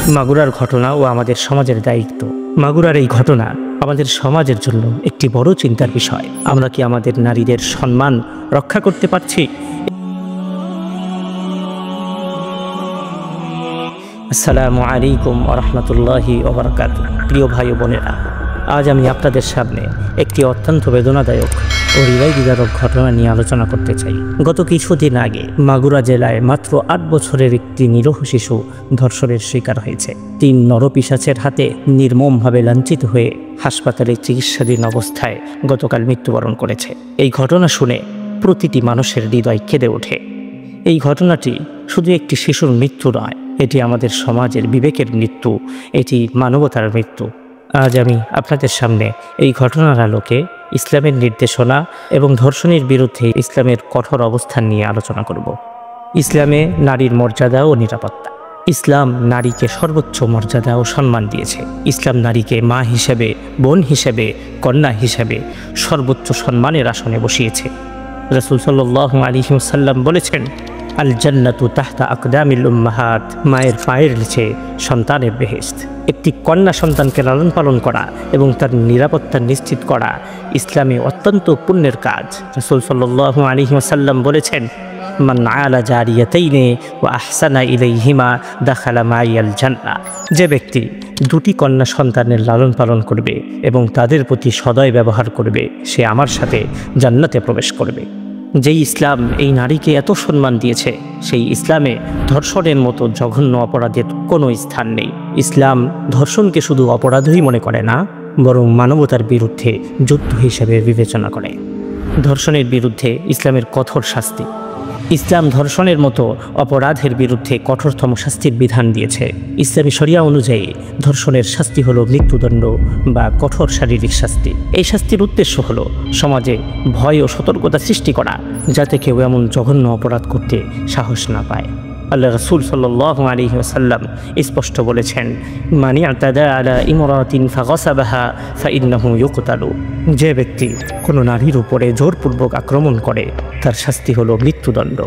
মাগুরার ঘটনা ও আমাদের সমাজের দায়িত্ব। মাগুরার এই ঘটনা আমাদের সমাজের জন্য একটি বড় চিন্তার বিষয়। আমরা কি আমাদের নারীদের সম্মান রক্ষা করতে পারছি? আসসালামু আলাইকুম ওয়া রাহমাতুল্লাহি ওয়া বারাকাতুহু। প্রিয় ভাই ও বোনেরা, আজ আমি আপনাদের সামনে একটি অত্যন্ত বেদনাদায়ক ও হৃদয় বিদারক ঘটনা নিয়ে আলোচনা করতে চাই। গত কিছুদিন আগে মাগুরা জেলায় মাত্র 8 বছরের একটি নিরীহ শিশু ধর্ষণের শিকার হয়েছে। 3 নরপিশাচের হাতে নির্মমভাবে লাঞ্ছিত হয়ে হাসপাতালে চিকিৎসাধীন অবস্থায় গতকাল মৃত্যুবরণ করেছে। এই ঘটনা শুনে প্রতিটি মানুষের হৃদয় কেঁদে ওঠে। এই ঘটনাটি শুধু একটি শিশুর মৃত্যু নয়, এটি আমাদের সমাজের বিবেকের মৃত্যু, এটি মানবতার মৃত্যু। আজ আমি আপনাদের সামনে এই ঘটনার আলোকে ইসলামের নির্দেশনা এবং ধর্ষণের বিরুদ্ধে ইসলামের কঠোর অবস্থান নিয়ে আলোচনা করব। ইসলামে নারীর মর্যাদা ও নিরাপত্তা। ইসলাম নারীকে সর্বোচ্চ মর্যাদা ও সম্মান দিয়েছে। ইসলাম নারীকে মা হিসেবে, বোন হিসেবে, কন্যা হিসেবে সর্বোচ্চ সম্মানের আসনে বসিয়েছে। রাসূল সাল্লাল্লাহু আলাইহি ওয়াসাল্লাম বলেছেন, আল জান্নাতু তাহতা আকদামিল উম্মাহাত, মায়ের পায়ের নিচে সন্তানের বেহেশত। একটি কন্যা সন্তানকে লালন পালন করা এবং তার নিরাপত্তা নিশ্চিত করা ইসলামে অত্যন্ত পুণ্যের কাজ। রাসূল সাল্লাল্লাহু আলাইহি ওয়াসাল্লাম বলেছেন, মান আলা জারিয়াতাইনি ওয়া আহসানা ইলাইহিমা দাখালা মাইয়াল জান্নাহ। যে ব্যক্তি 2টি কন্যা সন্তানের লালন পালন করবে এবং তাদের প্রতি সদয় ব্যবহার করবে, সে আমার সাথে জান্নাতে প্রবেশ করবে। যেই ইসলাম এই নারীকে এত সম্মান দিয়েছে, সেই ইসলামে ধর্ষণের মতো জঘন্য অপরাধের কোনো স্থান নেই। ইসলাম ধর্ষণকে শুধু অপরাধই মনে করে না, বরং মানবতার বিরুদ্ধে যুদ্ধ হিসেবে বিবেচনা করে। ধর্ষণের বিরুদ্ধে ইসলামের কঠোর শাস্তি। ইসলাম ধর্ষণের মতো অপরাধের বিরুদ্ধে কঠোরতম শাস্তির বিধান দিয়েছে। ইসলামী শরিয়া অনুযায়ী ধর্ষণের শাস্তি হলো মৃত্যুদণ্ড বা কঠোর শারীরিক শাস্তি। এই শাস্তির উদ্দেশ্য হলো সমাজে ভয় ও সতর্কতা সৃষ্টি করা, যাতে কেউ এমন জঘন্য অপরাধ করতে সাহস না পায়। আল্লাহ রাসূল সাল্লাল্লাহু আলাইহি ওয়াসাল্লাম স্পষ্ট বলেছেন, মান ইয়াতাদা আলা ইমরাতিন ফাগাসাবাহা ফাইন্নাহু ইউকতালু। যে ব্যক্তি কোনো নারীর উপরে জোরপূর্বক আক্রমণ করে, তার শাস্তি হলো মৃত্যুদণ্ড।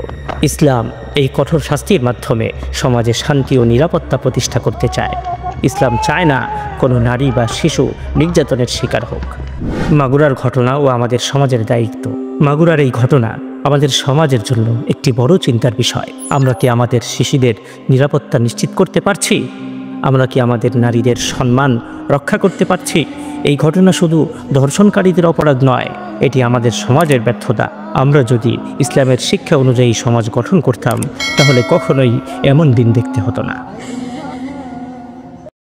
ইসলাম এই কঠোর শাস্তির মাধ্যমে সমাজে শান্তি ও নিরাপত্তা প্রতিষ্ঠা করতে চায়। ইসলাম চায় না কোনো নারী বা শিশু নির্যাতনের শিকার হোক। মাগুরার ঘটনা ও আমাদের সমাজের দায়িত্ব। মাগুরার এই ঘটনা আমাদের সমাজের জন্য একটি বড় চিন্তার বিষয়। আমরা কি আমাদের শিশুদের নিরাপত্তা নিশ্চিত করতে পারছি? আমরা কি আমাদের নারীদের সম্মান রক্ষা করতে পারছি? এই ঘটনা শুধু ধর্ষণকারীদের অপরাধ নয়, এটি আমাদের সমাজের ব্যর্থতা। আমরা যদি ইসলামের শিক্ষা অনুযায়ী সমাজ গঠন করতাম, তাহলে কখনোই এমন দিন দেখতে হতো না।